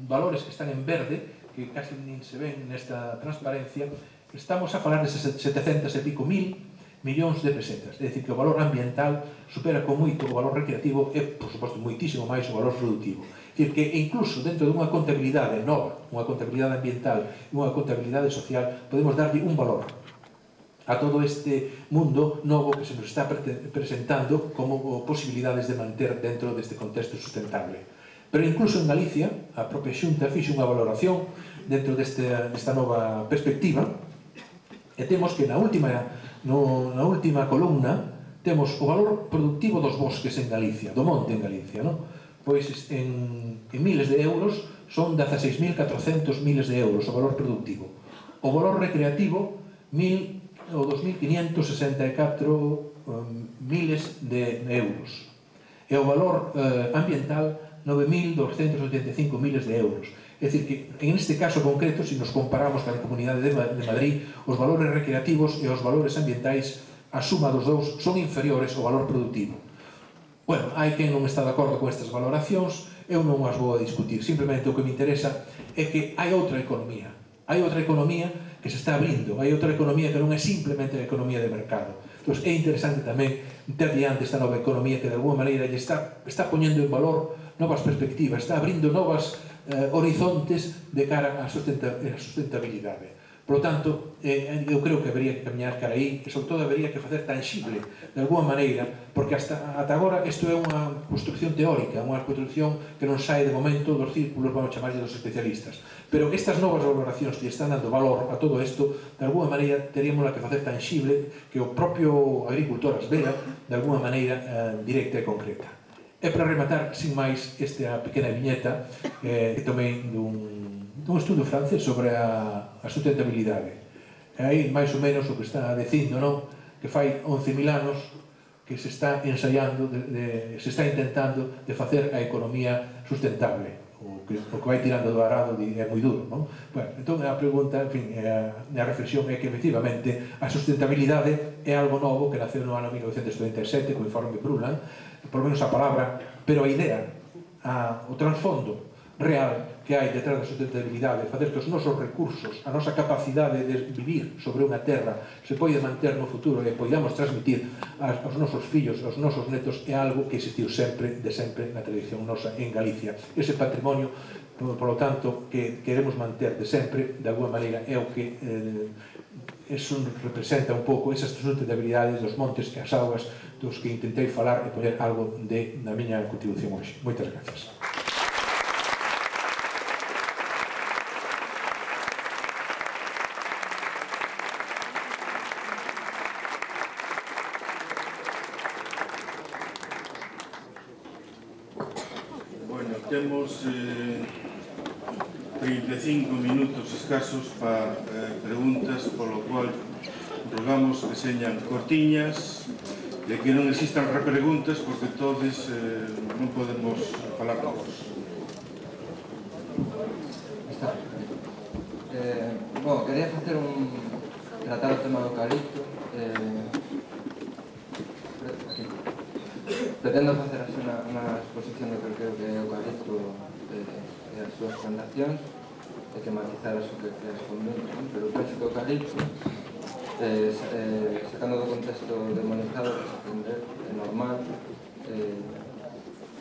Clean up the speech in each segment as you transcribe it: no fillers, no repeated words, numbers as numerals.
valores que están en verde, que casi nin se ven nesta transparencia, estamos a falar de 700 e pico mil millóns de pesetas. É dicir, que o valor ambiental supera con moito o valor recreativo e, por suposto, moitísimo máis o valor productivo. É dicir, que incluso dentro dunha contabilidade nova, unha contabilidade ambiental e unha contabilidade social, podemos darlle un valor a todo este mundo novo que se nos está presentando como posibilidades de manter dentro deste contexto sustentable. Pero incluso en Galicia, a propia Xunta fixe unha valoración dentro desta nova perspectiva e temos que na última columna temos o valor productivo dos bosques en Galicia, do monte en Galicia, non? Pois en miles de euros son 16.400 miles de euros o valor productivo. O valor recreativo, 2.564 miles de euros. E o valor ambiental, 9.285 miles de euros. É dicir, que en este caso concreto, se nos comparamos con a Comunidade de Madrid, os valores recreativos e os valores ambientais, a suma dos dous, son inferiores ao valor productivo. Bueno, hai quen non está de acordo con estas valoracións, eu non as vou a discutir, simplemente o que me interesa é que hai outra economía que se está abrindo, hai outra economía que non é simplemente a economía de mercado. Entón, é interesante tamén ter diante esta nova economía que de alguma maneira está poñendo en valor novas perspectivas, está abrindo novas horizontes de cara á sustentabilidade. Por lo tanto, eu creo que habería que camiñar cara aí e, sobre todo, habería que facer tangible de alguma maneira, porque ata agora isto é unha construcción teórica, unha construcción que non sae de momento dos círculos, vamos chamarlle, dos especialistas. Pero estas novas valoracións que están dando valor a todo isto, de alguma maneira, teríamos que facer tangible, que o propio agricultor as vea de alguma maneira directa e concreta. E para rematar, sin máis, esta pequena viñeta que tomei dun estudo francés sobre a sustentabilidade. E aí, máis ou menos, o que está dicindo, non? Que fai 11.000 anos que se está ensaiando, se está intentando de facer a economía sustentable. O que vai tirando do arado é moi duro, non? Bueno, entón a pregunta, en fin, a reflexión é que, efectivamente, a sustentabilidade é algo novo que naceu no ano 1937 co informe Brundtland, por lo menos a palabra, pero a idea, o trasfondo real que hai detrás da sustentabilidade, facer que os nosos recursos, a nosa capacidade de vivir sobre unha terra se poida manter no futuro e poidamos transmitir aos nosos fillos, aos nosos netos, é algo que existiu sempre, de sempre, na tradición nosa en Galicia. Ese patrimonio, por lo tanto, que queremos manter de sempre, de alguma maneira, é o que eso representa un pouco esas sustentabilidades dos montes e as augas dos que intentei falar e poñer algo na miña contribución hoxe. Moitas gracias. Temos 35 minutos escasos para preguntas, polo cual rogamos que señan cortiñas e que non existan repreguntas, porque todos non podemos falar todos. Quería facer tratar o tema do eucalipto. Pretendo facer así unha exposición do que creo que é o eucalipto e as súas plantacións e que matizar as que as convento, pero penso que o eucalipto, sacando do contexto demonizado, que se aprender, é normal,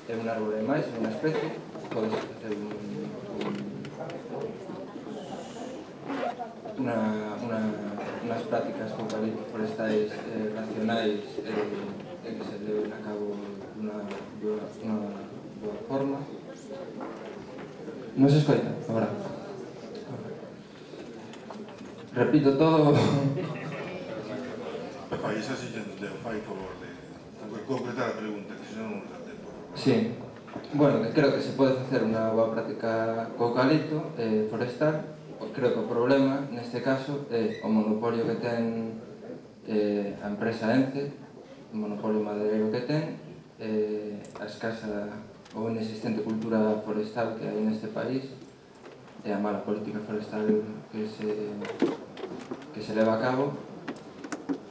é un árbore máis, é unha especie, pode ser unhas prácticas con eucalipto forestais racionais e que se leven a cabo dunha boa forma. Non se escoita? Agora. Repito todo. Fai, esa si xe entendeu, fai favor de concretar a pregunta, que senón non nos dá tempo. Sí. Bueno, creo que se pode facer unha boa práctica co eucalipto forestal. Creo que o problema, neste caso, é o monopolio que ten a empresa ENCE, o monopolio madeireiro que ten, a escasa ou inexistente cultura forestal que hai neste país e a mala política forestal que se leva a cabo.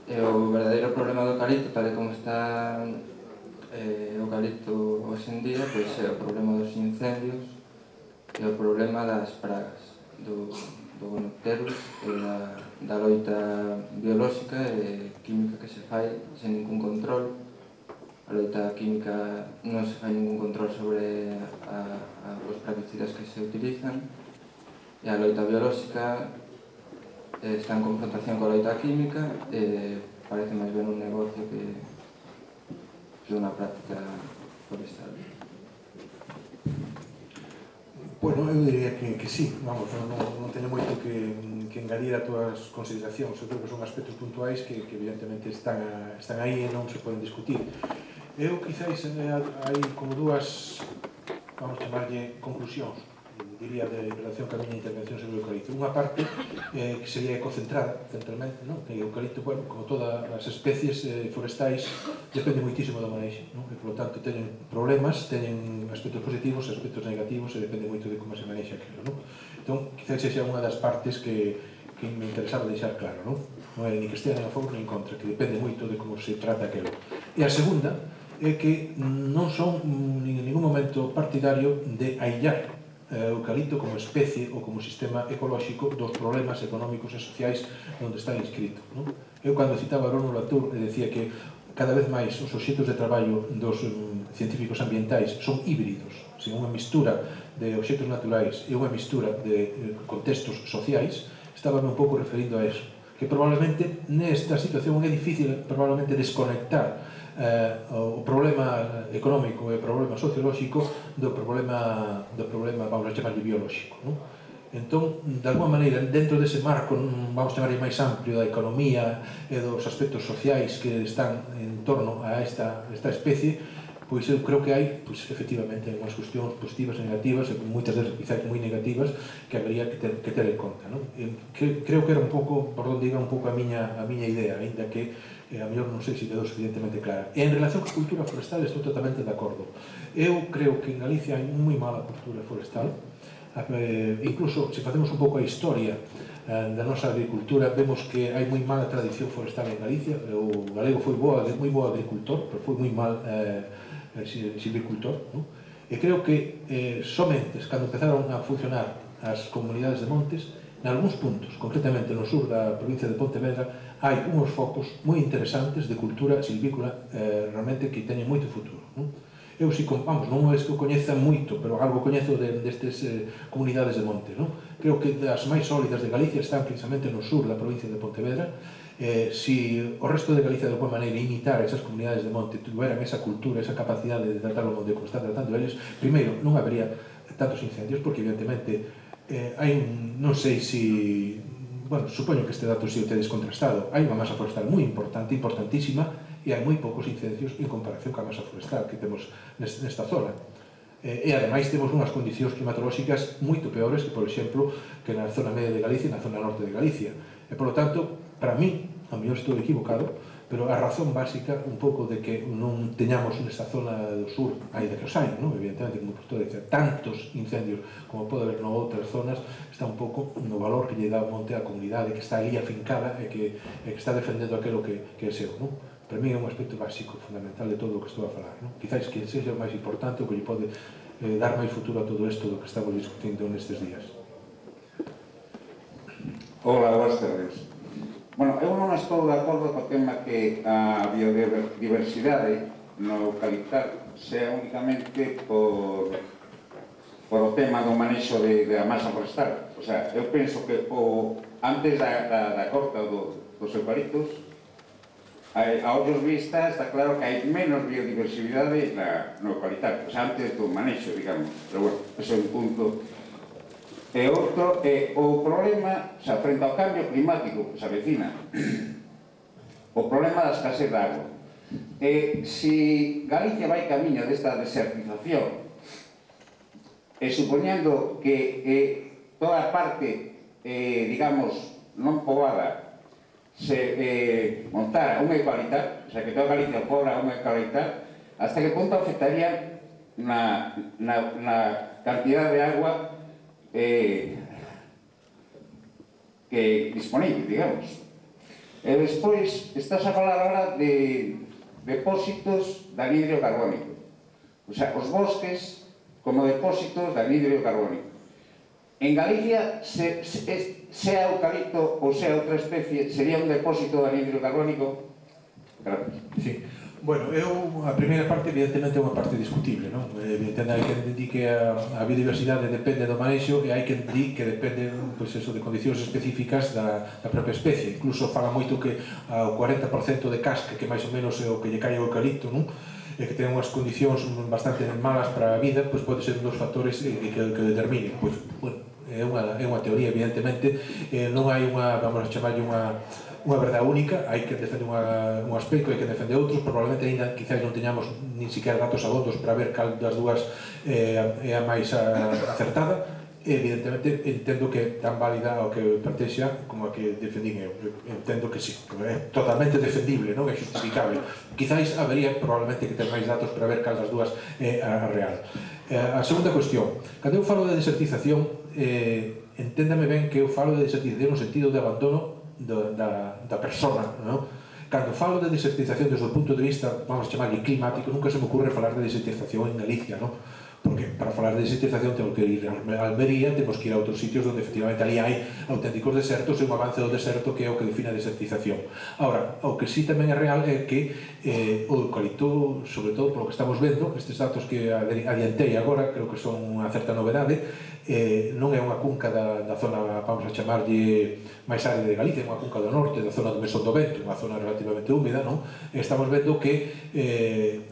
E o verdadeiro problema do eucalipto, tal e como está o eucalipto hoxe en día, pois é o problema dos incendios é o problema das pragas, do gonopterus e da loita biolóxica e química que se fai sen ningún control. A loita química non se fai ningún control sobre os plaguicidas que se utilizan, e a loita biolóxica está en confrontación coa loita química e parece máis ben un negocio que unha práctica forestal. Bueno, eu diría que sí, vamos, non teño moito que engadir a túas consideracións. Eu creo que son aspectos puntuais que evidentemente están aí e non se poden discutir. Eu, quizáis, hai como dúas, vamos chamarlle, conclusións, diría, de relación ca miña intervención sobre o eucalipto. Unha parte que sería ecocentrada, centralmente, non? Que o eucalipto, bueno, como todas as especies forestais, depende moitísimo do manexo, non? E, polo tanto, teñen problemas, teñen aspectos positivos, aspectos negativos, e depende moito de como se manexa aquilo, non? Entón, quizás sexa unha das partes que me interesaba deixar claro, non? Non é ni que estea nen a favor nen contra, que depende moito de como se trata aquilo. E a segunda é que non son en ningún momento partidario de aillar o eucalipto como especie ou como sistema ecolóxico dos problemas económicos e sociais onde está inscrito, non? Eu, cando citaba a Rómulo Latour, decía que cada vez máis os obxectos de traballo dos científicos ambientais son híbridos, sen unha mistura de obxectos naturais e unha mistura de contextos sociais. Estaba un pouco referindo a eso, que probablemente nesta situación é difícil probablemente desconectar o problema económico e o problema sociolóxico do problema, vamos a chamarlle, biolóxico, non? Entón, de alguma maneira, dentro dese marco, vamos a chamarlle máis amplio, da economía e dos aspectos sociais que están en torno a esta especie, pois eu creo que hai, pois, efectivamente, unhas cuestións positivas e negativas, e moitas delas quizás moi negativas, que habería que ter en conta, non? Creo que era un pouco por onde iba un pouco a miña idea, ainda que a mellor non sei se quedou suficientemente clara. E en relación con a cultura forestal estou totalmente de acordo. Eu creo que en Galicia hai moi mala cultura forestal, incluso se facemos un pouco a historia da nosa agricultura, vemos que hai moi mala tradición forestal en Galicia. O galego foi moi bo agricultor, pero foi moi mal silvicultor, non? E creo que somente cando empezaron a funcionar as comunidades de montes, en algúns puntos, concretamente no sur da provincia de Pontevedra, hai unhos focos moi interesantes de cultura silvícola realmente que teñen moito futuro, non? Eu, vamos, non é que o coñeza moito, pero algo coñezo destes comunidades de monte, non? Creo que das máis sólidas de Galicia están precisamente no sur da provincia de Pontevedra. Si o resto de Galicia, de alguma maneira, imitar esas comunidades de monte, tuveran esa cultura, esa capacidade de tratar o monte como están tratando eles, primeiro, non habería tantos incendios, porque, evidentemente, hai non sei se... Bueno, supoño que este dato si o tedes contrastado. Hai unha masa forestal moi importante, importantísima, e hai moi poucos incendios en comparación ca masa forestal que temos nesta zona. E, ademais, temos unhas condicións climatolóxicas moito peores que, por exemplo, que na zona media de Galicia e na zona norte de Galicia. E, polo tanto, para mí, a mellor estou equivocado, pero a razón básica un pouco de que non teñamos nesta zona do sur, aí de que os hai, non? Evidentemente, como postura dice, tantos incendios como pode haber en outras zonas, está un pouco no valor que lle dá o monte á comunidade que está ali afincada e que está defendendo aquilo que é seu, non? Para mí é un aspecto básico, fundamental de todo o que estou a falar, non? Quizás que sexa o máis importante, o que lle pode dar máis futuro a todo isto do que estamos discutindo nestes días. Hola, boas tardes. Bueno, eu non estou de acordo co tema que a biodiversidade no eucaliptar sea únicamente por o tema do manexo da masa forestal. O sea, eu penso que antes da corta dos eucaliptos, a ollos vista está claro que hai menos biodiversidade no eucaliptar, o sea, antes do manexo, digamos. Pero bueno, ese é un punto. E outro é o problema, xa, frente ao cambio climático que se avecina, o problema da escasez de agua. E se Galicia vai camiño desta desertización, e supoñendo que toda a parte, digamos, non poboada, se montara un eucaliptar, o sea, que toda Galicia fora un eucaliptar, hasta que punto afectaría na cantidad de agua que disponible, digamos. E despois estás a falar ahora de depósitos de anhídrido carbónico, o sea, os bosques como depósitos de anhídrido carbónico. En Galicia, sea eucalipto ou sea outra especie, sería un depósito de anhídrido carbónico? Gracias. Sí. Bueno, a primeira parte evidentemente é unha parte discutible, non? Evidentemente hai quen di que a biodiversidade depende do manexo e hai quen di que depende, pois, eso, de condicións específicas da propia especie. Incluso fala moito que o 40% de casca, que máis ou menos é o que lle cae ao eucalipto, non? E que ten unhas condicións bastante malas para a vida, pois pode ser un dos factores que determinen. Pois, bueno, é unha teoría, evidentemente, non hai unha, vamos a chamarlle unha verdade única, hai que defender un aspecto, hai que defender outros, probablemente ainda quizás non teñamos nin siquiera datos abondos para ver cal das dúas é a máis acertada. Evidentemente entendo que é tan válida ao que pertexa como a que defendín eu. Entendo que sí, é totalmente defendible, non é justificable. Quizás habería probablemente que ter máis datos para ver cal das dúas é a real. A segunda cuestión, cando eu falo de desertización, enténdame ben que eu falo de desertización no sentido de abandono da persona, non? Cando falo de desertización desde o punto de vista, vamos a chamarlle climático, nunca se me ocurre falar de desertización en Galicia, non? Porque para falar de desertización temos que ir a Almería, temos que ir a outros sitios onde efectivamente ali hai auténticos desertos e un avance do deserto que é o que define a desertización. Ahora, o que sí tamén é real é que o eucalipto, sobre todo polo que estamos vendo, estes datos que adiantei agora, creo que son unha certa novedade, non é unha cunca da zona, vamos a chamarlle máis árida de Galicia, é unha cunca do norte, da zona do Mesón do Vento, unha zona relativamente húmeda, non? Estamos vendo que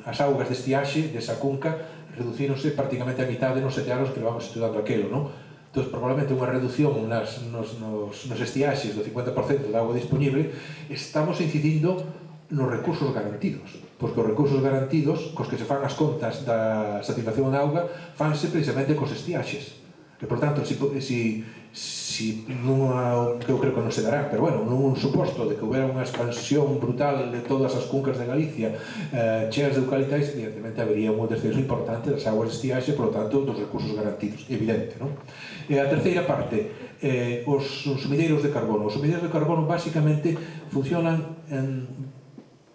as augas de estiaxe desa cunca reducíronse prácticamente a mitad nos 7 anos que levamos estudando aquelo, non? Entón, probablemente unha reducción nos estiaxes do 50% da auga disponible, estamos incidindo nos recursos garantidos, porque os recursos garantidos, cos que se fan as contas da satisfacción da auga, fanse precisamente cos estiaxes. E, por tanto, que eu creo que non se dará, pero bueno, nun suposto de que houbera unha expansión brutal de todas as cuncas de Galicia cheas de eucaliptais, evidentemente habería un descenso importante das aguas de estiaxe, por lo tanto, dos recursos garantidos, evidente, non? E a terceira parte, os sumideiros de carbono. Os sumideiros de carbono, basicamente, funcionan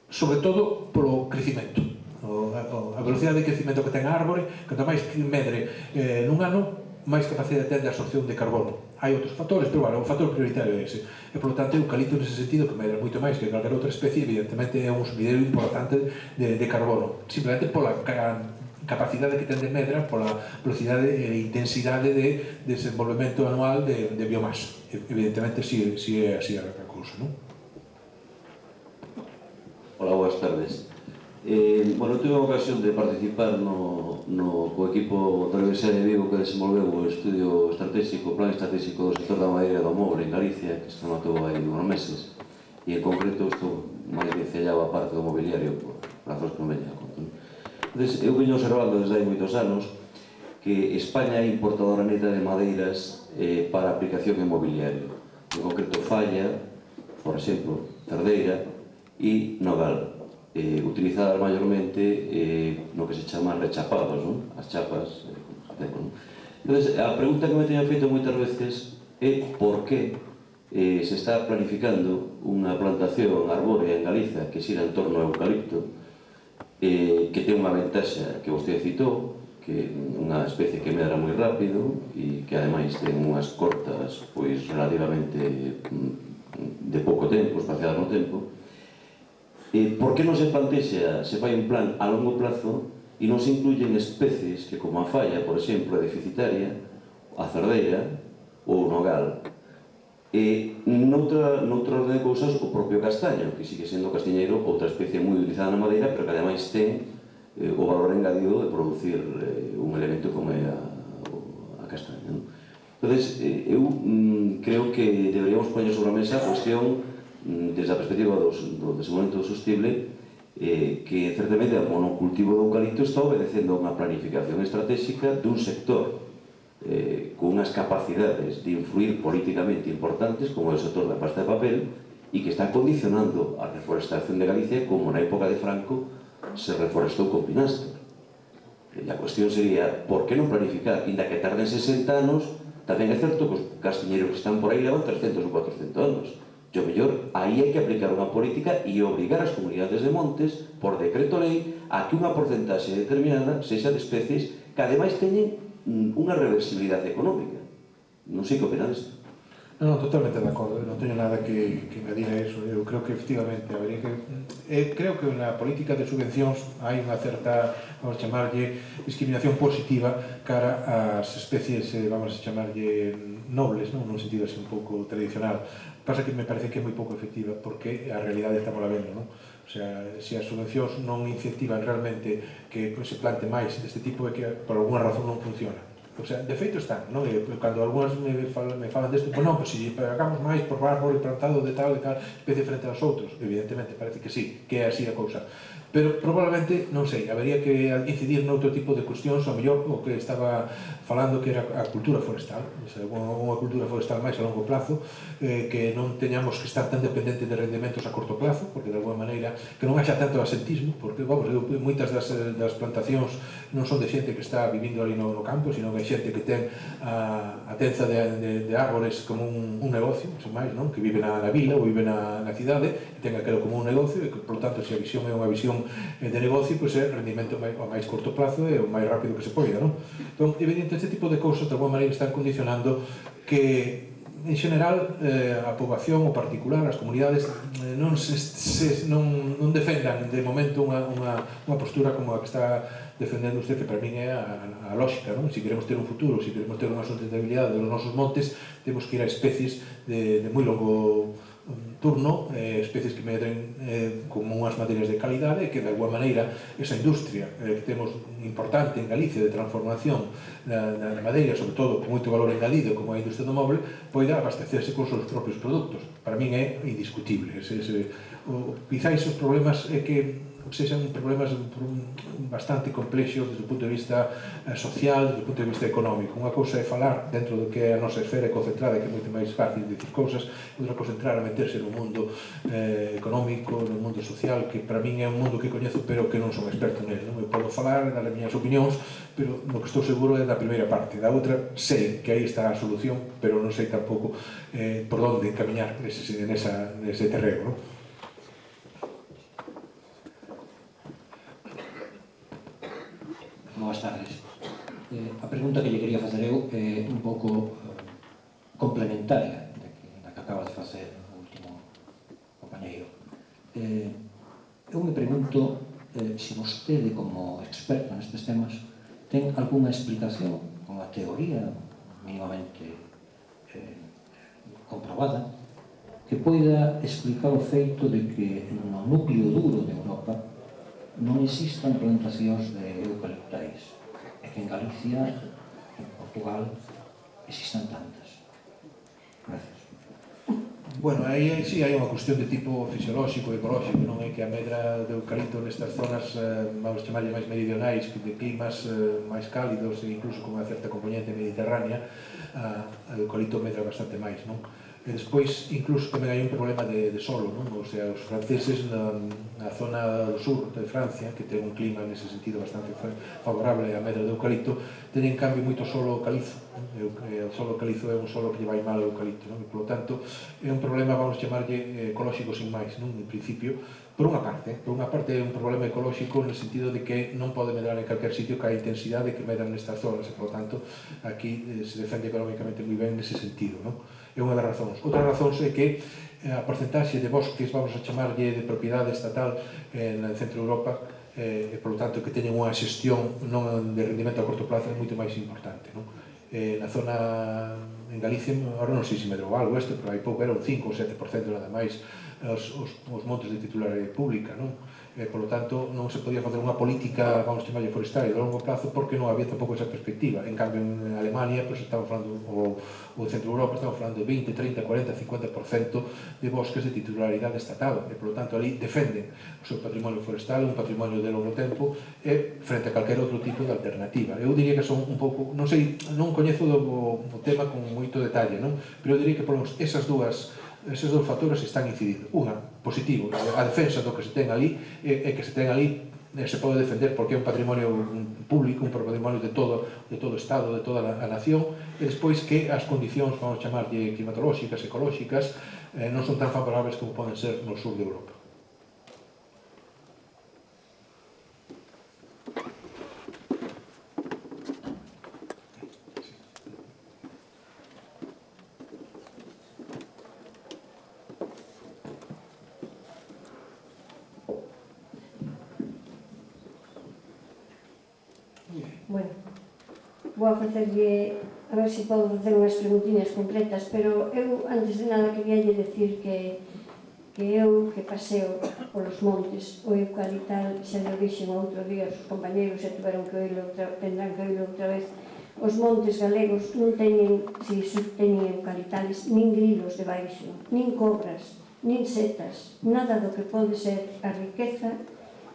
sobre todo polo crecimento. A velocidade de crecimento que ten a árbore, canto máis medre nun ano, máis capacidade ten de absorción de carbono. Hai outros factores, pero bueno, o factor prioritario é ese. E, por lo tanto, o eucalipto nese sentido, que medra moito máis que calquera outra especie, evidentemente é un sumideiro importante de carbono. Simplemente pola capacidade que ten de medra, pola velocidade e intensidade de desenvolvemento anual de biomasa. Evidentemente, si é así a cousa, non? Hola, boas tardes. Bueno, tuve a ocasión de participar co equipo da Universidade de Vigo que desenvolveu o estudio estratégico, o plan estratégico do sector da madeira e do moble en Galicia, que se rematou hai uns meses, e en concreto isto máis vencellaba a parte do mobiliario por razóns que non veña a conta. Entón, eu veño observando desde hai moitos anos que España é importadora neta de madeiras para aplicación en mobiliario. En concreto, falla, por exemplo, cerdeira e nogal, utilizadas maiormente no que se chama rechapados, non? As chapas, non? Entón, a pregunta que me teñan feito moitas veces é por que se está planificando unha plantación arbórea en Galicia que xira en torno ao eucalipto, que ten unha ventaxa que vostede citou, que é unha especie que medra moi rápido e que ademais ten unhas cortas pois relativamente de pouco tempo, espaciadas no tempo. Por que non se plantexa, se fai un plan a longo plazo e non se incluyen especies que, como a falla, por exemplo, é deficitaria, a cerdeira ou o nogal, e noutra orde de cousas o propio castaño, que sigue sendo o castiñeiro outra especie moi utilizada na madeira, pero que ademais ten o valor engadido de producir un elemento como é a castaña. Entón, eu creo que deberíamos poñer sobre a mesa a cuestión desde a perspectiva do desenvolvemento sostible, que certamente o monocultivo do eucalipto está obedecendo a unha planificación estratégica dun sector con unhas capacidades de influir políticamente importantes, como é o sector da pasta de papel, e que está condicionando a reforestación de Galicia, como na época de Franco se reforestou con Pinastre. E a cuestión sería, por que non planificar, inda que tarden 60 anos, tamén é certo que os castiñeiros que están por aí levan 300 ou 400 anos. E o mellor, aí hai que aplicar unha política e obrigar as comunidades de montes, por decreto lei, a que unha porcentaxe determinada sexa de especies que ademais teñen unha reversibilidade económica. Non sei que opina disto. Non, totalmente de acordo, non teño nada que engadir a eso. Eu creo que efectivamente habería que... creo que na política de subvencións hai unha certa, vamos a chamarlle, discriminación positiva cara ás especies, vamos a chamarlle, nobles, non? Nun sentido así un pouco tradicional. Pasa que me parece que é moi pouco efectiva porque a realidade estamos la vendo, non? O sea, se as subvencións non incentivan realmente que se plante máis deste tipo é que por alguna razón non funciona. O sea, de feito están, non? E cando algunhas me falan desto, pois non, pois se pagamos máis por árbol plantado de tal especie frente aos outros, evidentemente, parece que sí, que é así a cousa. Pero probablemente, non sei, habería que incidir noutro tipo de cuestións, ao mellor o que estaba falando que era a cultura forestal, o sea, unha cultura forestal máis a longo plazo, que non teñamos que estar tan dependentes de rendimentos a corto plazo, porque de alguma maneira que non haxa tanto asentismo, porque, vamos, moitas das plantacións non son de xente que está vivindo ali no campo, sino que hai xente que ten a tenza de árboles como un negocio, sen máis, non? Que vive na vila ou vive na cidade, e ten aquilo como un negocio, e que, por tanto, se a visión é unha visión de negocio, pois é rendimento a máis corto plazo e o máis rápido que se poida, non? Entón, evidente, este tipo de cousas de alguma maneira están condicionando que en general a poboación o particular, as comunidades non defendan de momento unha postura como a que está defendendo usted, que para min é a lógica, non? Se queremos ter un futuro, se queremos ter unha sustentabilidade dos nosos montes, temos que ir a especies de moi longo turno, especies que medren como unhas materias de calidade, e que de alguma maneira esa industria que temos importante en Galicia de transformación da madeira, sobre todo con moito valor engadido como a industria do moble, poida abastecerse con os seus propios produtos. Para min é indiscutible. Quizáis os problemas é que sexan problemas bastante complexos desde o punto de vista social, desde o punto de vista económico. Unha cousa é falar dentro do que é a nosa esfera concentrada, que é moito máis fácil de dicir cousas, e outra cousa entrar a meterse no mundo económico, no mundo social, que para min é un mundo que coñezo, pero que non son experto nele. Eu podo falar, dar as miñas opinións, pero no que estou seguro é da primeira parte. Da outra, sei que aí está a solución, pero non sei tampouco por onde encamiñar nese terreno, non? Boas tardes. A pregunta que lle quería facer eu é un pouco complementaria da que acaba de facer o último compañeiro. Eu me pregunto se vostede, como experto nestes temas, ten algunha explicación, unha teoría mínimamente comprobada, que poida explicar o feito de que no núcleo duro de Europa non existan plantacións de eucaliptais, e que en Galicia, en Portugal, existan tantas. Gracias. Bueno, aí sí hai unha cuestión de tipo fisiolóxico e ecolóxico, non é que a medra de eucalipto nestas zonas, vamos chamarlle máis meridionais, de climas máis cálidos e incluso con unha certa componente mediterránea, a eucalipto medra bastante máis, non? E despois, incluso, tamén hai un problema de solo, non? O sea, os franceses na zona do sur de Francia, que ten un clima nese sentido bastante favorable á medra de eucalipto, teñen en cambio moito solo calizo. O solo calizo é un solo que lle vai mal ao eucalipto, non? E, polo tanto, é un problema, vamos chamarlle, ecolóxico sin máis, non? En principio, por unha parte é un problema ecolóxico no sentido de que non pode medrar en calquer sitio que a intensidade que medran nestas zonas, e, polo tanto, aquí se defende económicamente moi ben nese sentido, non? É unha das razóns. Outra razón é que a porcentaxe de bosques, vamos a chamarlle de propiedade estatal no centro de Europa, e, polo tanto, que teñen unha xestión non de rendimento a corto plazo é moito máis importante, non? Na zona, en Galicia, agora non sei se medrou algo isto, pero hai pouco, era un 5 ou 7% nada máis os montes de titularidade pública, non? Polo tanto, non se podía facer unha política, vamos chamarlle forestal, de longo plazo, porque non había tampouco esa perspectiva. En cambio, en Alemania, pois estamos falando, o centro de Europa, estamos falando de 20, 30, 40, 50% de bosques de titularidade estatal, e polo tanto, ali defenden o seu patrimonio forestal, un patrimonio de longo tempo, e frente a calquer outro tipo de alternativa. Eu diría que son un pouco, non sei, non coñezo o tema con moito detalle, non? Pero eu diría que, por lo menos, esos dous factores están incidindo. Unha, positivo, a defensa do que se ten ali, e que se ten ali se pode defender porque é un patrimonio público, un patrimonio de todo o Estado, de toda a nación, e despois que as condicións, vamos chamarlle climatolóxicas, ecolóxicas, non son tan favorables como poden ser no sur de Europa. vou a facerlle, a ver se podo facer unhas preguntiñas concretas, pero eu, antes de nada, quería decir que eu, que paseo polos montes, o eucalital, xa lo dixen outro día, os compañeros xa tendrán que oírlo outra vez, os montes galegos non teñen, se teñen eucalitales, nin grilos debaixo, nin cobras, nin setas, nada do que pode ser a riqueza,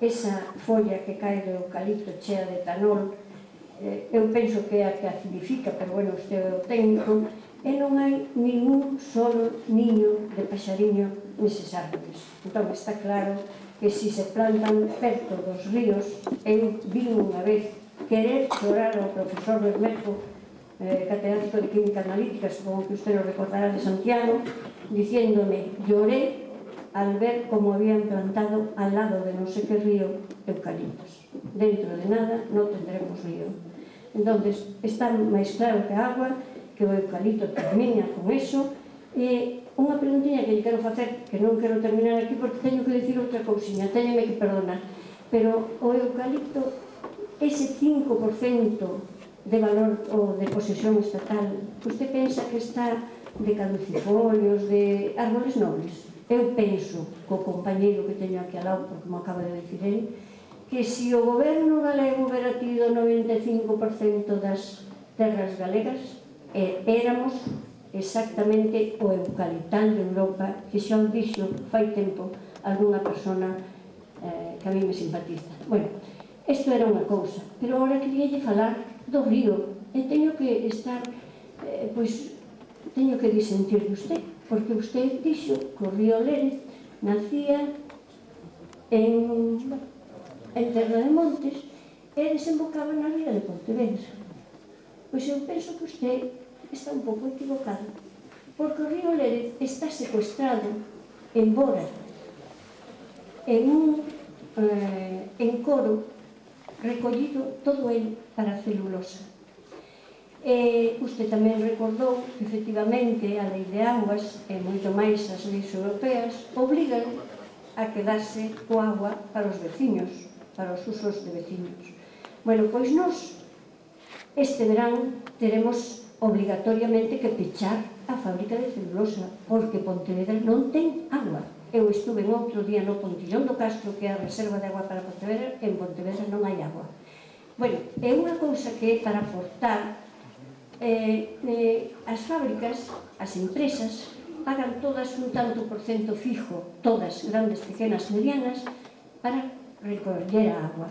esa folla que cae do eucalipto chea de etanol, eu penso que é a que acidifica, pero bueno, este é o técnico, e non hai ningún solo niño de paxariño neses árboles. Entón, está claro que se se plantan perto dos ríos, eu vin unha vez querer chorar ao profesor Bermejo, catedrático de Química Analítica, supongo que usted lo recordará, de Santiago, diciéndome, lloré al ver como habían plantado al lado de no sé qué río eucaliptos. Dentro de nada non tendremos río. Entonces, está máis claro que a agua, que o eucalipto termina con eso. E unha preguntiña que lle quero facer, que non quero terminar aquí porque teño que dicir outra cousiña, teñeme que perdonar, pero o eucalipto, ese 5% de valor ou de posesión estatal, usted pensa que está de caducifolios, de árboles nobles? Eu penso, co compañeiro que teño aquí ao lado, porque me acaba de dicir ele, que se o goberno galego hubiera tido 95% das terras galegas, éramos exactamente o eucaliptal de Europa, que xa o dixo fai tempo algunha persona que a mí me simpatiza. Bueno, isto era unha cousa, pero agora quería falar do río, e teño que estar, pois, teño que disentir de usted, porque usted dixo que o río Lérez nacía en Terra de Montes e desembocaba na ría de Pontevedra. Pois eu penso que usted está un pouco equivocado, porque o río Lérez está secuestrado, embora en encoro recollido todo el para a celulosa. Usted tamén recordou que efectivamente a lei de aguas e moito máis as leis europeas obrigan a quedarse o agua para os veciños, para os usos de veciños. Bueno, pois nós este verán teremos obligatoriamente que pechar a fábrica de celulosa, porque Pontevedra non ten agua. Eu estuve outro día no Pontillón do Castro, que é a reserva de agua para Pontevedra, e en Pontevedra non hai agua. Bueno, é unha cousa que é para aportar as fábricas, as empresas, pagan todas un tanto por cento fijo, todas, grandes, pequenas, medianas, para recoller a agua.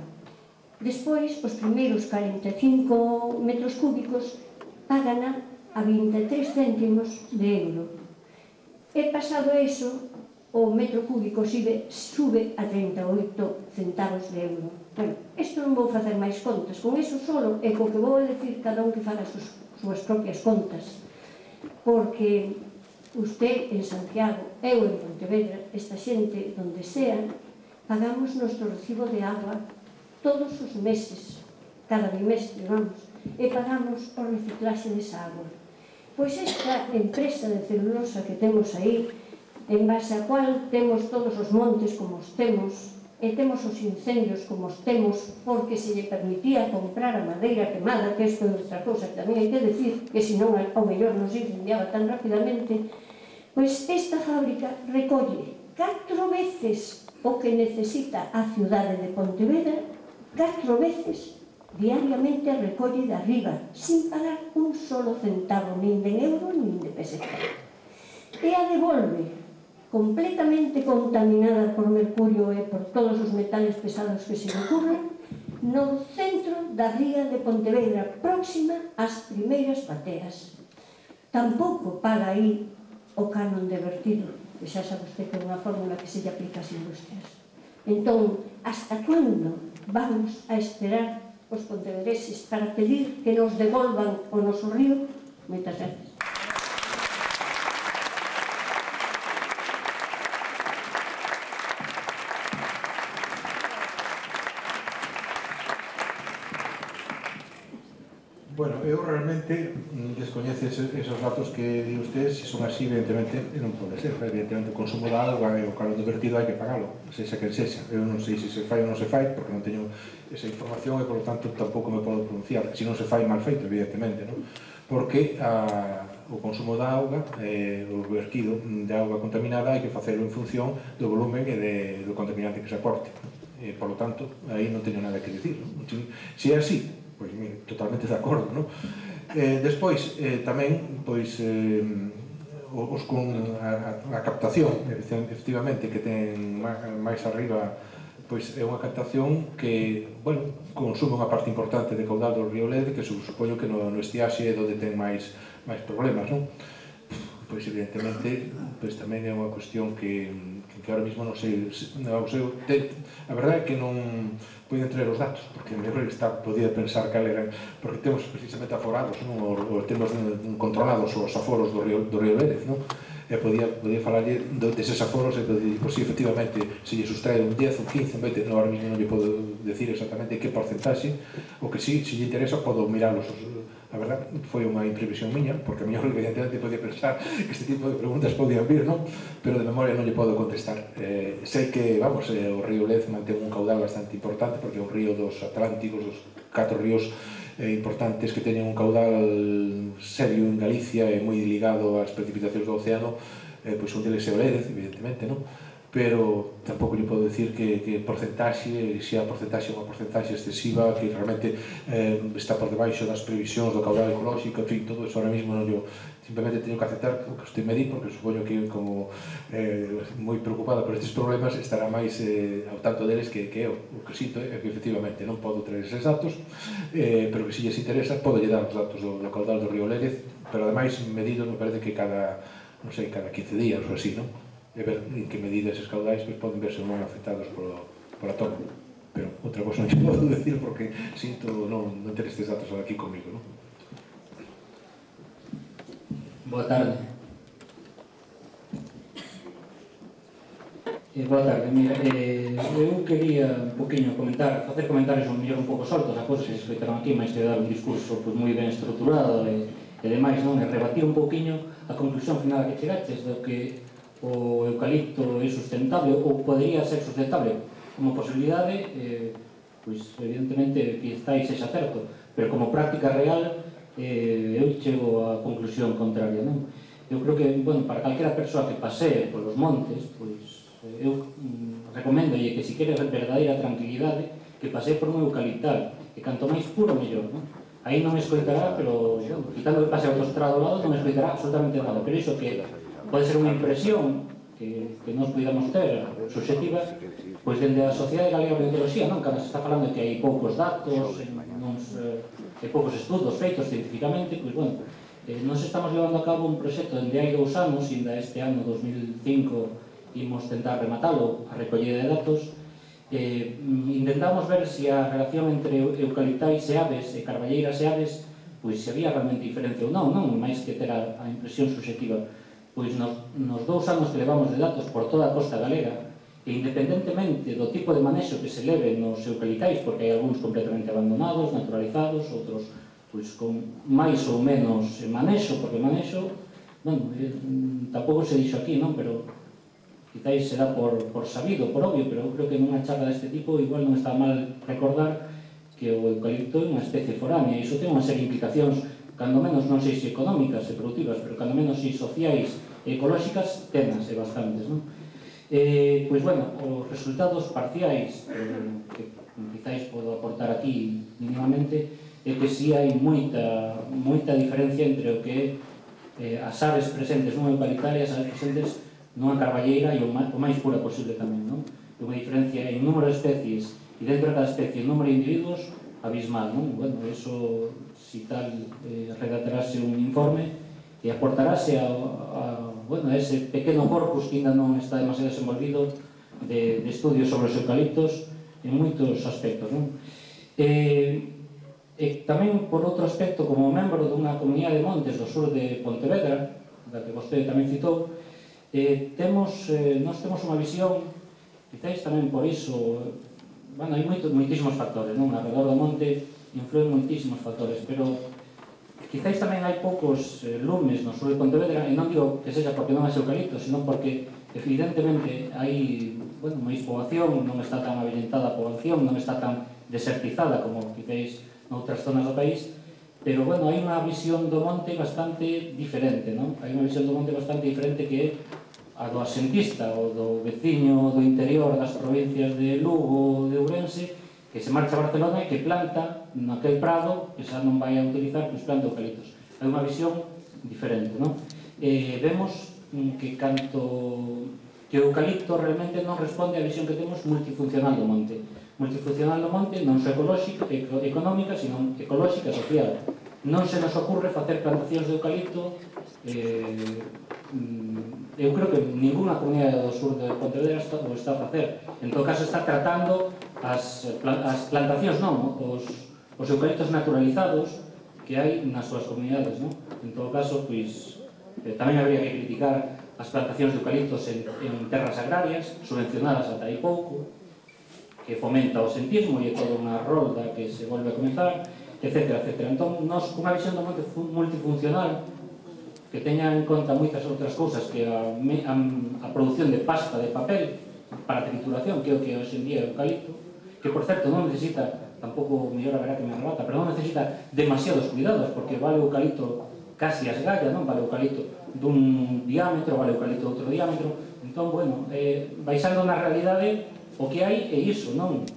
Despois, os primeiros 45 metros cúbicos pagan a 23 céntimos de euro. E pasado eso, o metro cúbico sube a 38 centavos de euro. Bueno, isto non vou facer máis contas, con iso solo, e co que vou decir cada un que faga as súas propias contas, porque usted en Santiago, eu en Pontevedra, esta xente, donde sea, pagamos nuestro recibo de agua todos os meses, cada bimestre, vamos, e pagamos o reciclaxe desa agua. Pois esta empresa de celulosa que temos aí, en base a cual temos todos os montes como os temos, e temos os incendios como os temos, porque se lle permitía comprar a madeira quemada, que isto é outra cosa que tamén hai que decir, que senón ao mellor non se incendiaba tan rapidamente, pois esta fábrica recolle 4 veces o que necesita a cidade de Pontevedra, 4 veces diariamente recolle de arriba, sin pagar un solo centavo, nin de euro, nin de peseta. E a devolve completamente contaminada por mercurio e por todos os metales pesados que se le ocurren, no centro da ría de Pontevedra, próxima ás primeiras bateas. Tampouco paga aí o canon de vertido, que xa sabe usted que é unha fórmula que se lle aplica ás industrias. Entón, hasta cando vamos a esperar os pontevedreses para pedir que nos devolvan o noso río? Moitas gracias. Bueno, eu realmente evidentemente descoñece esos datos que di usted, se son así, evidentemente non pode ser, evidentemente o consumo da auga e o calor do vertido hai que pagalo, sexa quen sexa. Eu non sei se se fai ou non se fai, porque non teño esa información e, por lo tanto, tampouco me podo pronunciar. Se non se fai, mal feito, evidentemente, non? Porque o consumo da auga, o vertido de auga contaminada, hai que facelo en función do volumen e do contaminante que se aporte. Por lo tanto, aí non teño nada que dicir, non? Se é así, pois, mire, totalmente de acordo, non? Despois, tamén, pois, os con a captación, efectivamente, que ten máis arriba, pois é unha captación que, bueno, consume unha parte importante de caudal do río Lede, que supoño que no estiaxe é onde ten máis problemas, non? Pois, evidentemente, pois tamén é unha cuestión que ahora mismo non sei, a verdade é que non poden traer os datos, porque mellor podía pensar cal era, porque temos precisamente aforados, ou temos controlados os aforos do río Lérez, non? E podía falarlle deses aforos e podía dicir, pois si, efectivamente, se lle sustrae un 10, un 15, un 20, ahora mismo non lle podo decir exactamente que porcentaxe, o que si lle interesa, podo miralos. A verdad, foi unha imprevisión miña, porque a mellor, evidentemente, podía pensar que este tipo de preguntas podían vir, non? Pero de memoria non lle podo contestar. Sei que, vamos, o río Lez mantén un caudal bastante importante, porque é un río dos Atlánticos, dos 4 ríos importantes que teñen un caudal serio en Galicia e moi ligado ás precipitacións do océano, pois un deles é o Lérez, evidentemente, non? Pero tampouco lle podo decir que porcentaxe, se a porcentaxe é unha porcentaxe excesiva, que realmente está por debaixo das previsións do caudal ecolóxico, en fin, todo eso ahora mismo non yo simplemente teño que aceptar o que usted me di, porque supoño que como moi preocupada por estes problemas estará máis ao tanto deles que eu. O que sinto é que efectivamente non podo traer eses datos, pero que se lles interesa podo lle dar os datos do caudal do río Lérez, pero ademais medido me parece que cada 15 días ou así, non? E ver en que medida eses caudais poden verse non afectados por a toma. Pero outra cosa non podo decir porque sinto non ter estes datos aquí comigo, non? Boa tarde. Boa tarde, mira, eu quería un poquinho facer comentarios un mellor un pouco soltos a cousas que se escoitaron aquí, máis que dar un discurso moi ben estruturado e demais, non? E rebatir un poquinho a conclusión final a que chegaches do que o eucalipto é sustentable ou podería ser sustentable como posibilidade, pois evidentemente quizás sexa certo, pero como práctica real eu chego á conclusión contraria, non? Eu creo que, bueno, para calquera persoa que pasee polos montes, pois eu recomendolle que se quere verdadeira tranquilidade que pasee por un eucaliptal, que canto máis puro mellor, non? Aí non me escoitará, pero quitando que pase a autostrada ao lado non me escoitará absolutamente nada, pero iso que pode ser unha impresión que nos podamos ter subjetiva, pois dende a Sociedade Galega de Biotecnoloxía, non? Cando se está falando que hai poucos datos, e poucos estudos feitos cientificamente, pois, bueno, nos estamos levando a cabo un proxecto dende hai 2 anos, ainda este ano 2005 imos tentar rematalo, a recollida de datos, intentamos ver se a relación entre eucaliptais e aves, e carballeiras e aves, pois se había realmente diferencia ou non, máis que ter a impresión subjetiva. Pois nos 2 anos que levamos de datos por toda a costa galega, e independentemente do tipo de manexo que se leve nos eucaliptais, porque hai algúns completamente abandonados, naturalizados, outros pois con máis ou menos manexo, porque manexo, bueno, tampouco se dixo aquí, non? Pero quizás será por sabido, por obvio, pero eu creo que nunha charla deste tipo igual non está mal recordar que o eucalipto é unha especie foránea, e iso ten unha serie de implicacións, cando menos non sei se económicas e productivas, pero cando menos se sociais e ecolóxicas, tenas e bastantes, non? Pois, bueno, os resultados parciais que quizás podo aportar aquí mínimamente é que si hai moita diferencia entre o que é as aves presentes nunha eucaliptal e as aves presentes nunha carballeira e o máis pura posible tamén, non? É unha diferencia en número de especies e dentro de cada especie en número de individuos abismal, non? Bueno, eso, si tal, redactarase un informe e aportarase a ese pequeno corpus que ainda non está demasiado desenvolvido de estudios sobre os eucaliptos en moitos aspectos, non? E tamén, por outro aspecto, como membro dunha comunidade de montes do sur de Pontevedra, da que vostede tamén citou, nós temos unha visión, quizás tamén por iso, bueno, hai moitísimos factores, non? Alrededor do monte influen moitísimos factores, pero quizáis tamén hai poucos lumes no sur de Pontevedra, e non digo que sexa porque non hai eucalipto, senón porque evidentemente hai máis poboación, non está tan avellentada a poboación, non está tan desertizada como quizáis noutras zonas do país, pero hai unha visión do monte bastante diferente, non? Hai unha visión do monte bastante diferente que é a do asentista, ou do veciño do interior das provincias de Lugo ou de Ourense, que se marcha a Barcelona e que planta naquel prado que xa non vai a utilizar, pois planta eucaliptos. Hai unha visión diferente, non? Vemos que o eucalipto realmente non responde á visión que temos multifuncional do monte. Multifuncional do monte non só económica, sino ecolóxica e social. Non se nos ocurre facer plantacións de eucalipto. Eu creo que ninguna comunidade do sur de Pontevedra o está a facer. En todo caso, está tratando as plantacións, non, os eucaliptos naturalizados que hai nas súas comunidades, non? En todo caso, pois, tamén habría que criticar as plantacións de eucaliptos en terras agrarias, subvencionadas ata aí pouco, que fomenta o sentismo e é toda unha rolda que se volve a comenzar, etc. Entón, nós, cunha visión do monte multifuncional, que teña en conta moitas outras cousas que a produción de pasta de papel para trituración, que é o que hoxe en día é o eucalipto, que, por certo, non necesita, tampouco mellor haberá que me rebata, pero non necesita demasiados cuidados, porque vale o eucalipto casi as gallas, non? Vale o eucalipto dun diámetro, vale o eucalipto de outro diámetro. Entón, baixando na realidade, o que hai é iso, non?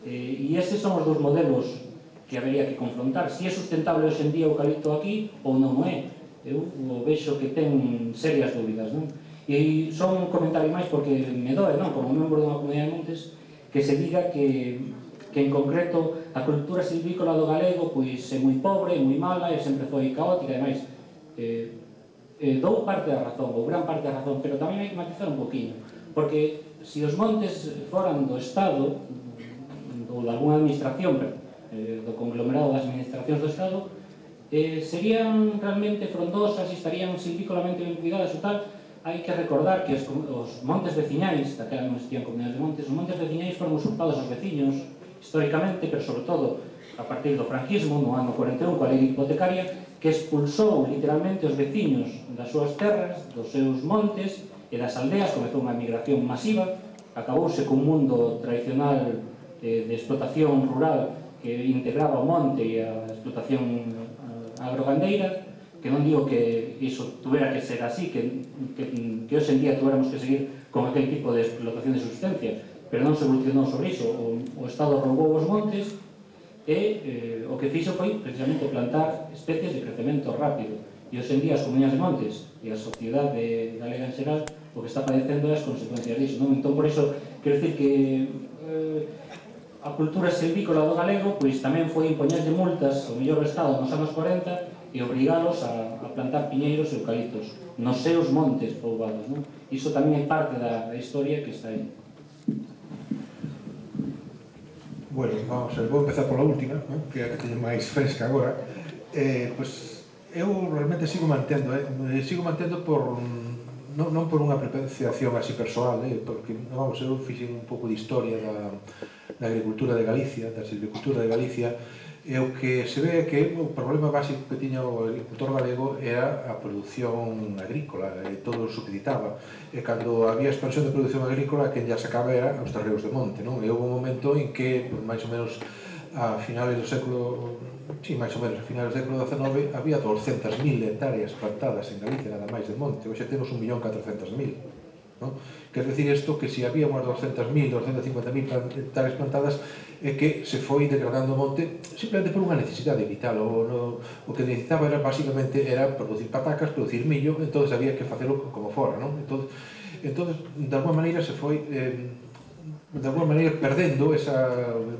E estes son os dos modelos que habería que confrontar. Si é sustentable hoxe en día o eucalipto aquí ou non é. Eu vexo que ten serias dúbidas, non? E só un comentario máis porque me doe, non? Como membro dunha comunidade de montes, que se diga que en concreto a cultura silvícola do galego pois é moi pobre, é moi mala e sempre foi caótica, ademais dou parte da razón, ou gran parte da razón, pero tamén hai que matizar un poquinho, porque se os montes foran do Estado ou de alguna administración do conglomerado das administracións do Estado, serían realmente frondosas e estarían silvícolamente ben cuidadas ou tal. Hai que recordar que os montes veciñais, daquela non existían comunidades de montes, os montes veciñais foron usurpados aos veciños históricamente, pero sobre todo a partir do franquismo, no ano 41, coa lei hipotecaria, que expulsou literalmente os veciños das súas terras, dos seus montes e das aldeas. Comezou unha migración masiva, acabouse cun mundo tradicional de explotación rural que integraba o monte e a explotación agrogandeira, que non digo que iso tuvera que ser así, que hoxe en día tuveramos que seguir con aquel tipo de explotación de subsistencia, pero non se evolucionou sobre iso. O Estado roubou os montes e o que fixo foi precisamente plantar especies de crecemento rápido. E hoxe en día as comunidades de montes e a sociedade galega en xeral o que está padecendo é as consecuencias disso, non? Entón, por iso, quero dicir que a cultura silvícola do galego pois tamén foi impoñerlle multas ao mellor Estado nos anos 40 e obrigalos a plantar piñeiros e eucaliptos nos seus montes poubados, non? Iso tamén é parte da historia que está aí. Bueno, vamos a ver, vou empezar pola última, ¿no? Que é a que teño máis fresca agora. Pois eu realmente sigo mantendo por non por unha apreciación así persoal, porque, vamos, eu fixen un pouco de historia da agricultura de Galicia, da silvicultura de Galicia, e o que se ve é que o problema básico que tiña o agricultor galego era a produción agrícola, e todo supeditaba. E cando había expansión de produción agrícola, quen ya sacaba era os terreos de monte, non? E houve un momento en que, máis ou menos, a finales do século XIX, había 200.000 hectáreas plantadas en Galicia, nada máis de monte. Hoxe temos 1.400.000, non? Quer decir isto que se había unhas 200.000, 250.000 hectáreas plantadas é que se foi degradando o monte simplemente por unha necesidade vital. O que necesitaba era, basicamente, era producir patacas, producir millo, entón había que facelo como fora, non? Entón, de alguma maneira se foi perdendo esa,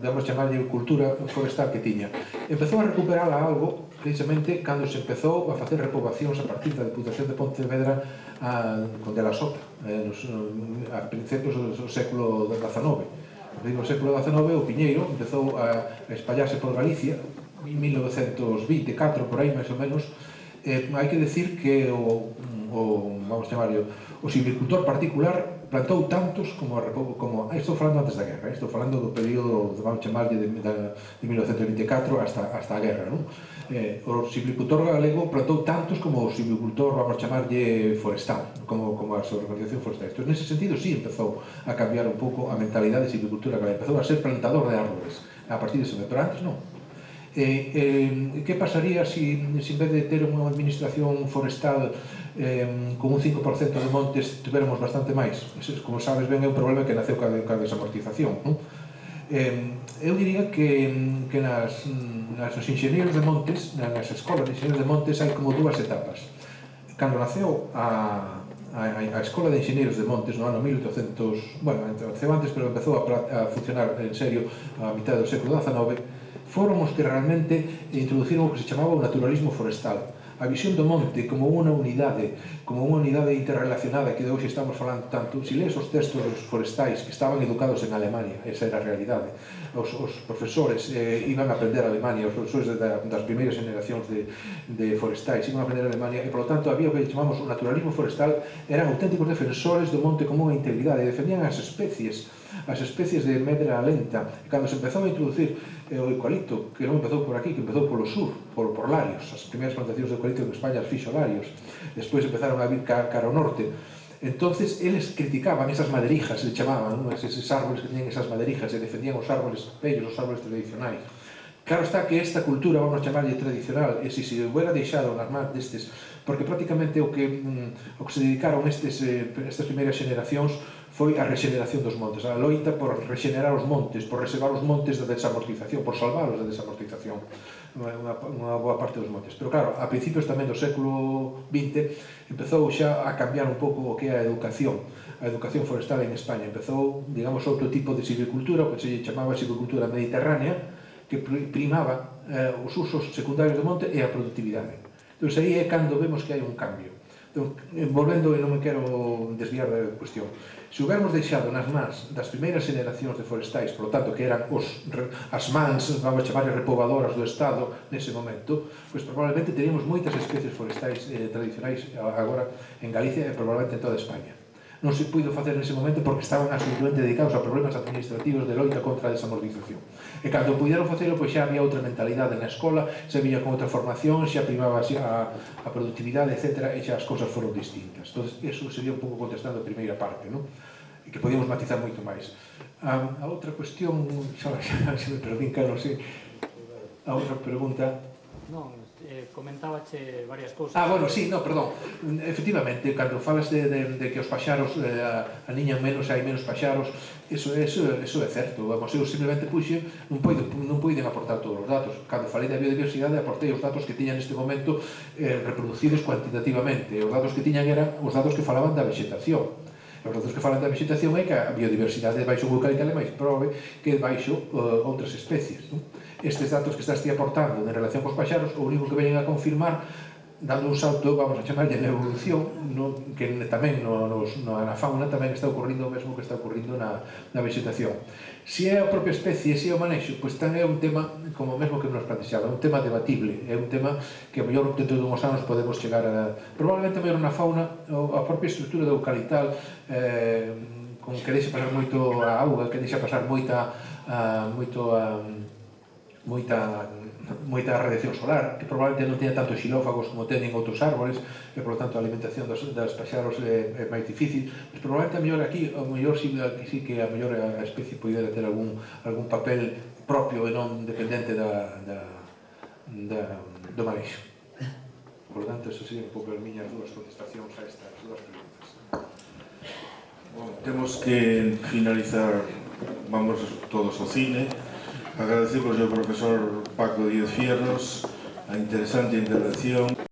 vamos chamarlle, cultura forestal que tiña. Empezou a recuperar algo precisamente cando se empezou a facer repoboacións a partir da Deputación de Pontevedra con de la Sota, a principios do século XIX. No século XIX o piñeiro empezou a espallarse por Galicia en 1924, por aí máis ou menos. Hai que decir que o vamos chamarlo, o silvicultor particular plantou tantos como estou falando antes da guerra, estou falando do período, vamos chamarlo, de 1924 hasta a guerra, non? O silvicultor galego plantou tantos como o silvicultor, vamos chamarlle, forestal, como as organizacións forestais. Entón, nese sentido, sí, empezou a cambiar un pouco a mentalidade de silvicultura galega, empezou a ser plantador de árbores a partir dese momento, pero antes non. Que pasaría se en vez de ter unha administración forestal con un 5% de montes tuviéramos bastante máis? Como sabes ben, é un problema que naceu ca desamortización, non? Eu diría que nos enxeñeiros de montes, nas escolas de enxeñeiros de montes, hai como dúas etapas. Cando naceu a Escola de Enxeñeiros de Montes no ano 1800, bueno, naceu antes, pero empezou a funcionar en serio a mitad do século XIX, foron os que realmente introduciron o que se chamaba o naturalismo forestal. A visión do monte como unha unidade interrelacionada que de hoxe estamos falando tanto. Se lees os textos forestais que estaban educados en Alemania, esa era a realidade. Os profesores iban a aprender Alemania, os profesores das primeiras generacións de forestais iban a aprender Alemania, e, polo tanto, había o que chamamos o naturalismo forestal, eran auténticos defensores do monte como unha integridade, defendían as especies de medra lenta. E cando se empezou a introducir o eucalipto, que non empezou por aquí, que empezou polo sur, por Larios, as primeiras plantacións de eucalipto en España as fixo Larios, despois empezaron a vir cara ao norte. Entonces, eles criticaban esas maderijas, se chamaban, eses árboles que tenían esas maderijas, e defendían os árboles bellos, os árboles tradicionais. Claro está que esta cultura, vamos chamarlle tradicional, e se hubiera deixado nas mans destes, porque prácticamente o que se dedicaron estas primeiras generacións foi a regeneración dos montes, a loita por regenerar os montes, por reservar os montes da desamortización, por salvalos da desamortización, unha boa parte dos montes. Pero claro, a principios tamén do século XX empezou xa a cambiar un pouco o que é a educación forestal en España. Empezou, digamos, outro tipo de silvicultura, o que se chamaba silvicultura mediterránea, que primaba os usos secundarios do monte e a productividade. Entón, aí é cando vemos que hai un cambio. Entón, volvendo, e non me quero desviar da cuestión, se hubiéramos deixado nas mans das primeiras generacións de forestais, por lo tanto, que eran as mans, vamos chamar repobadoras do Estado nese momento, pois probablemente teríamos moitas especies forestais tradicionais agora en Galicia e probablemente en toda España. Non se puido facer nese momento porque estaban absolutamente dedicados a problemas administrativos de loita contra a desamortización. E cando puderon facelo, pois xa había outra mentalidade na escola, xa había con outra formación, xa primaba a productividade, etc. E xa as cousas foron distintas. Entón, eso sería un pouco contestando a primeira parte, non? E que podíamos matizar moito máis. A outra cuestión, xa me perdín, claro, non sei. A outra pregunta... Non, comentábache varias cousas. Bueno, sí, no, perdón. Efectivamente, cando falas de que os paxaros aniñan menos e hai menos paxaros, eso é certo. Vamos, eu simplemente puxe, non poiden aportar todos os datos. Cando falei da biodiversidade, aportei os datos que tiñan neste momento reproducidos cuantitativamente. Os datos que tiñan eran os datos que falaban da vegetación. Os datos que falan da vegetación é que a biodiversidade baixo o eucalipto é máis probe que baixo outras especies. Estes datos que estás ti aportando en relación cos paxaros, o único que veñen a confirmar, dando un salto, vamos a chamarlle na evolución, que tamén na fauna tamén está ocorrindo o mesmo que está ocorrindo na vegetación. Se é a propia especie, se é o manexo, pois tamén é un tema, como mesmo que nos plantexaba, é un tema debatible, é un tema que a mellor dentro de uns anos podemos chegar a... Probablemente mellor na fauna, a propia estrutura do eucaliptal, con que deixa pasar moito a auga, que deixa pasar moita radiación solar, que probablemente non teña tantos xilófagos como teñen outros árboles, e, por lo tanto, a alimentación das paxaros é máis difícil. Mas probablemente a mellor aquí, a mellor sí que a mellor a especie poidera ter algún papel propio e non dependente do manexo. Por lo tanto, eso sería un pouco as miñas dúas contestacións a estas dúas preguntas. Temos que finalizar, vamos todos ao cine. Agradecemos ao profesor Paco Díaz Fierros a interesante intervención.